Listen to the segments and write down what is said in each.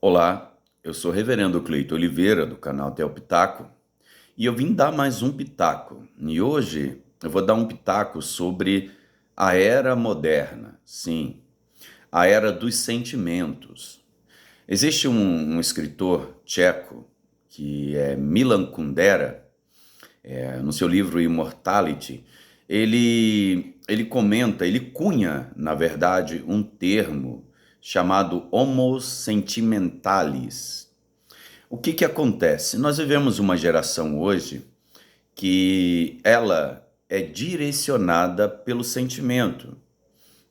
Olá, eu sou o Reverendo Cleito Oliveira, do canal Theo Pitaco, e eu vim dar mais um pitaco. E hoje eu vou dar um pitaco sobre a era moderna, sim, a era dos sentimentos. Existe um escritor tcheco, que é Milan Kundera, no seu livro Immortality, ele comenta, ele cunha, na verdade, um termo chamado Homo Sentimentalis. O que que acontece? Nós vivemos uma geração hoje que ela é direcionada pelo sentimento.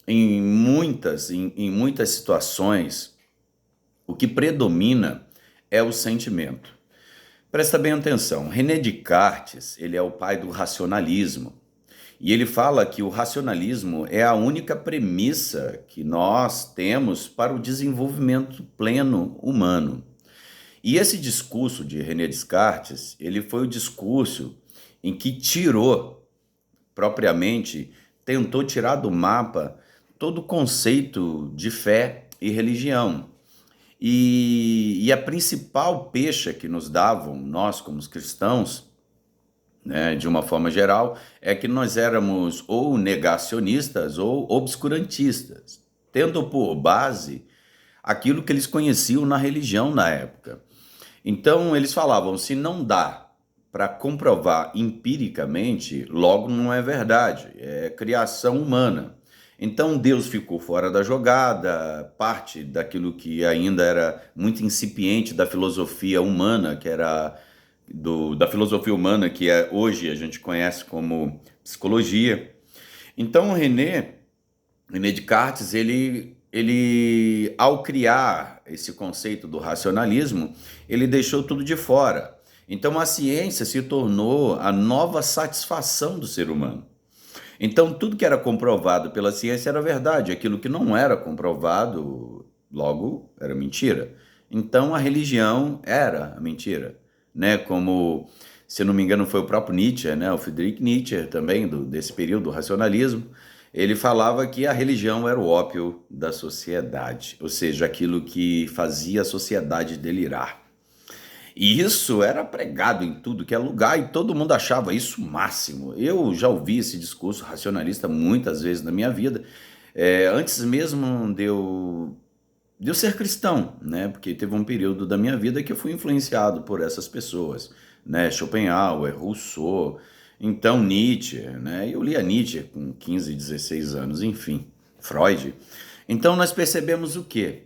Em muitas situações, o que predomina é o sentimento. Presta bem atenção, René Descartes, ele é o pai do racionalismo. E ele fala que o racionalismo é a única premissa que nós temos para o desenvolvimento pleno humano. E esse discurso de René Descartes, ele foi o discurso em que propriamente, tentou tirar do mapa todo o conceito de fé e religião. E a principal pecha que nos davam, nós como cristãos, né, de uma forma geral, é que nós éramos ou negacionistas ou obscurantistas, tendo por base aquilo que eles conheciam na religião na época. Então eles falavam, se não dá para comprovar empiricamente, logo não é verdade, é criação humana. Então Deus ficou fora da jogada, parte daquilo que ainda era muito incipiente da filosofia humana, que era da filosofia humana, que hoje a gente conhece como psicologia. Então René Descartes, ele, ao criar esse conceito do racionalismo, ele deixou tudo de fora. Então a ciência se tornou a nova satisfação do ser humano. Então tudo que era comprovado pela ciência era verdade, aquilo que não era comprovado, logo, era mentira. Então a religião era a mentira, né? Como, se não me engano, foi o próprio Nietzsche, né? O Friedrich Nietzsche também, desse período do racionalismo, ele falava que a religião era o ópio da sociedade, ou seja, aquilo que fazia a sociedade delirar. E isso era pregado em tudo que é lugar e todo mundo achava isso o máximo. Eu já ouvi esse discurso racionalista muitas vezes na minha vida, antes mesmo de eu ser cristão, né? Porque teve um período da minha vida que eu fui influenciado por essas pessoas, né? Schopenhauer, Rousseau, então Nietzsche, né? Eu lia Nietzsche com 15, 16 anos, enfim, Freud. Então nós percebemos o quê?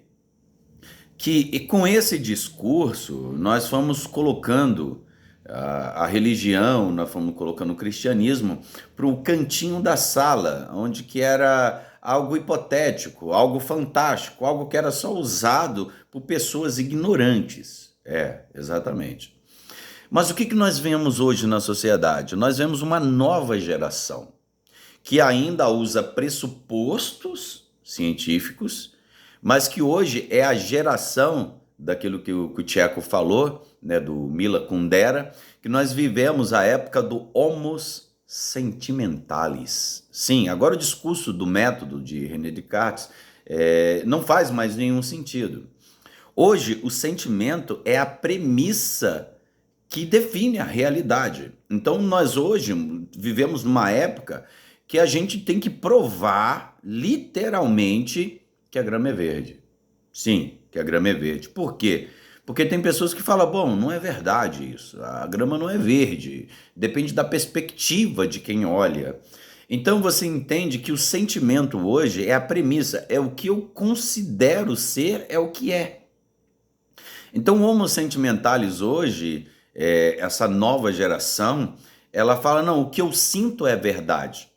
Que com esse discurso nós fomos colocando a religião, nós fomos colocando o cristianismo para o cantinho da sala, onde que era algo hipotético, algo fantástico, algo que era só usado por pessoas ignorantes. Exatamente. Mas o que que nós vemos hoje na sociedade? Nós vemos uma nova geração que ainda usa pressupostos científicos, mas que hoje é a geração daquilo que o Tcheco falou, né, do Milan Kundera, que nós vivemos a época do Homo Sentimentalis. Sim, agora o discurso do método de René Descartes não faz mais nenhum sentido. Hoje, o sentimento é a premissa que define a realidade. Então, nós hoje vivemos numa época que a gente tem que provar, literalmente, que a grama é verde. Sim, que a grama é verde. Por quê? Porque tem pessoas que falam, bom, não é verdade isso, a grama não é verde, depende da perspectiva de quem olha. Então você entende que o sentimento hoje é a premissa, é o que eu considero ser, é o que é. Então o Homo Sentimentalis hoje, essa nova geração, ela fala, não, o que eu sinto é verdade.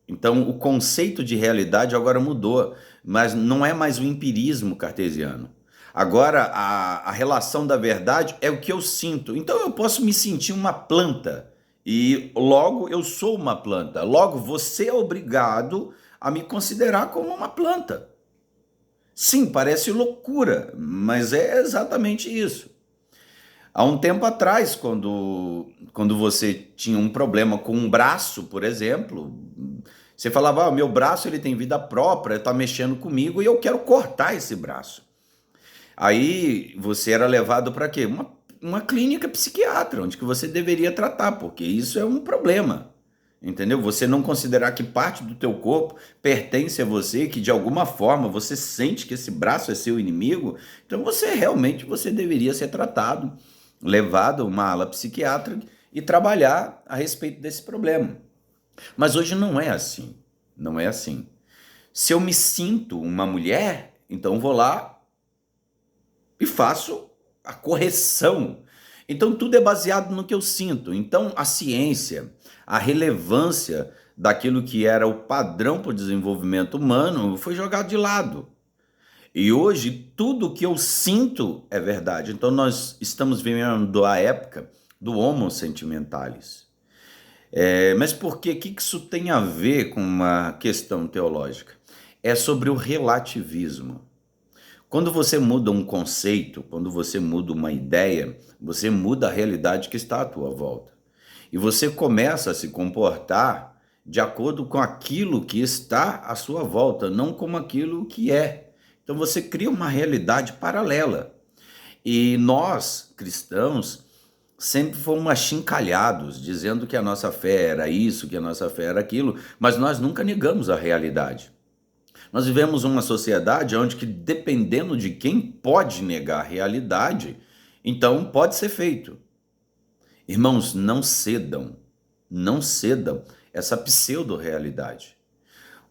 Então o conceito de realidade agora mudou, mas não é mais o empirismo cartesiano. Agora a relação da verdade é o que eu sinto. Então eu posso me sentir uma planta e logo eu sou uma planta. Logo você é obrigado a me considerar como uma planta. Sim, parece loucura, mas é exatamente isso. Há um tempo atrás, quando você tinha um problema com um braço, por exemplo, você falava, meu braço ele tem vida própria, está mexendo comigo e eu quero cortar esse braço. Aí você era levado para quê? Uma clínica psiquiátrica, onde que você deveria tratar, porque isso é um problema. Entendeu? Você não considerar que parte do teu corpo pertence a você, que de alguma forma você sente que esse braço é seu inimigo, então você deveria ser tratado, levado a uma ala psiquiátrica e trabalhar a respeito desse problema. Mas hoje não é assim. Não é assim. Se eu me sinto uma mulher, então vou lá e faço a correção. Então tudo é baseado no que eu sinto. Então a ciência, a relevância daquilo que era o padrão para o desenvolvimento humano foi jogado de lado. E hoje tudo que eu sinto é verdade. Então nós estamos vivendo a época do homo sentimentalis. Mas por quê? O que isso tem a ver com uma questão teológica? É sobre o relativismo. Quando você muda um conceito, quando você muda uma ideia, você muda a realidade que está à tua volta. E você começa a se comportar de acordo com aquilo que está à sua volta, não como aquilo que é. Então você cria uma realidade paralela. E nós, cristãos, sempre fomos achincalhados, dizendo que a nossa fé era isso, que a nossa fé era aquilo, mas nós nunca negamos a realidade. Nós vivemos uma sociedade onde que, dependendo de quem pode negar a realidade, então pode ser feito. Irmãos, não cedam, não cedam essa pseudo-realidade.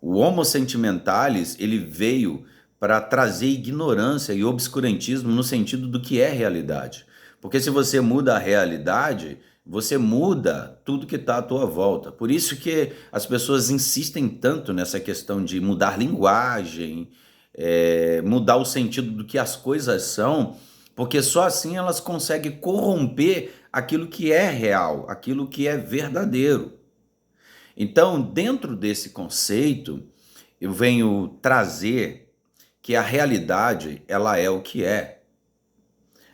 O Homo sentimentalis, ele veio para trazer ignorância e obscurantismo no sentido do que é realidade. Porque se você muda a realidade, você muda tudo que está à tua volta. Por isso que as pessoas insistem tanto nessa questão de mudar linguagem, mudar o sentido do que as coisas são, porque só assim elas conseguem corromper aquilo que é real, aquilo que é verdadeiro. Então, dentro desse conceito, eu venho trazer que a realidade, ela é o que é.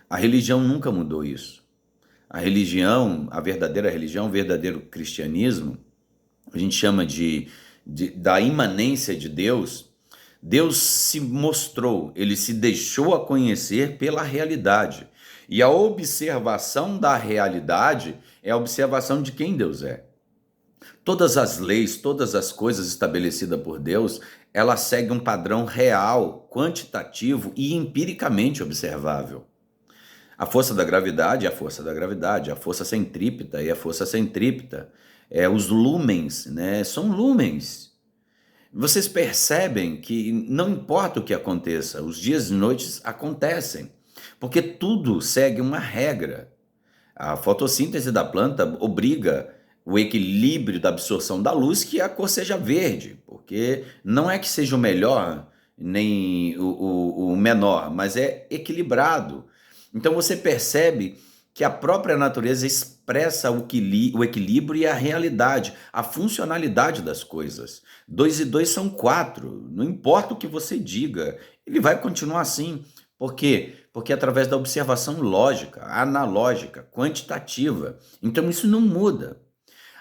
A religião nunca mudou isso. A religião, a verdadeira religião, o verdadeiro cristianismo, a gente chama da imanência de Deus. Deus se mostrou, ele se deixou a conhecer pela realidade. E a observação da realidade é a observação de quem Deus é. Todas as leis, todas as coisas estabelecidas por Deus, elas seguem um padrão real, quantitativo e empiricamente observável. A força da gravidade é a força da gravidade, a força centrípeta é a força centrípeta. Os lumens, né, são lumens. Vocês percebem que não importa o que aconteça, os dias e noites acontecem, porque tudo segue uma regra. A fotossíntese da planta obriga o equilíbrio da absorção da luz que a cor seja verde, porque não é que seja o melhor nem o menor, mas é equilibrado. Então você percebe que a própria natureza expressa o equilíbrio e a realidade, a funcionalidade das coisas. 2 e 2 são 4, não importa o que você diga, ele vai continuar assim. Por quê? Porque é através da observação lógica, analógica, quantitativa. Então isso não muda.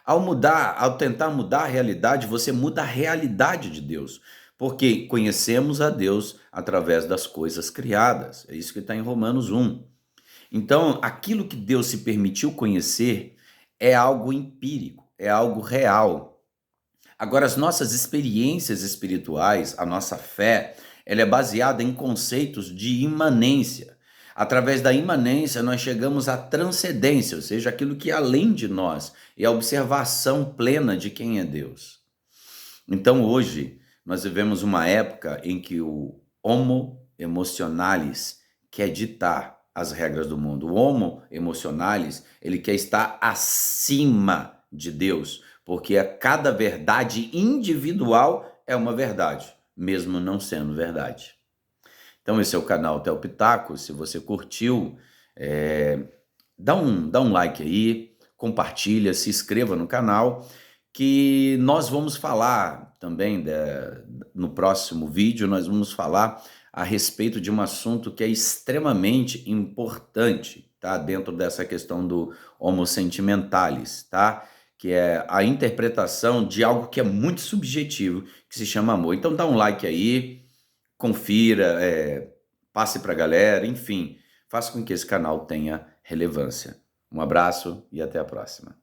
Ao tentar mudar a realidade, você muda a realidade de Deus. Porque conhecemos a Deus através das coisas criadas. É isso que está em Romanos 1. Então, aquilo que Deus se permitiu conhecer é algo empírico, é algo real. Agora, as nossas experiências espirituais, a nossa fé, ela é baseada em conceitos de imanência. Através da imanência, nós chegamos à transcendência, ou seja, aquilo que é além de nós, e a observação plena de quem é Deus. Então, hoje, nós vivemos uma época em que o homo emocionalis quer ditar as regras do mundo. O homo emocionalis, ele quer estar acima de Deus, porque cada verdade individual é uma verdade, mesmo não sendo verdade. Então esse é o canal Theo Pitaco. Se você curtiu, dá um like aí, compartilha, se inscreva no canal, que nós vamos falar também, no próximo vídeo, nós vamos falar a respeito de um assunto que é extremamente importante, tá? Dentro dessa questão do homo sentimentalis, tá? Que é a interpretação de algo que é muito subjetivo, que se chama amor. Então dá um like aí, confira, passe para a galera, enfim, faça com que esse canal tenha relevância. Um abraço e até a próxima.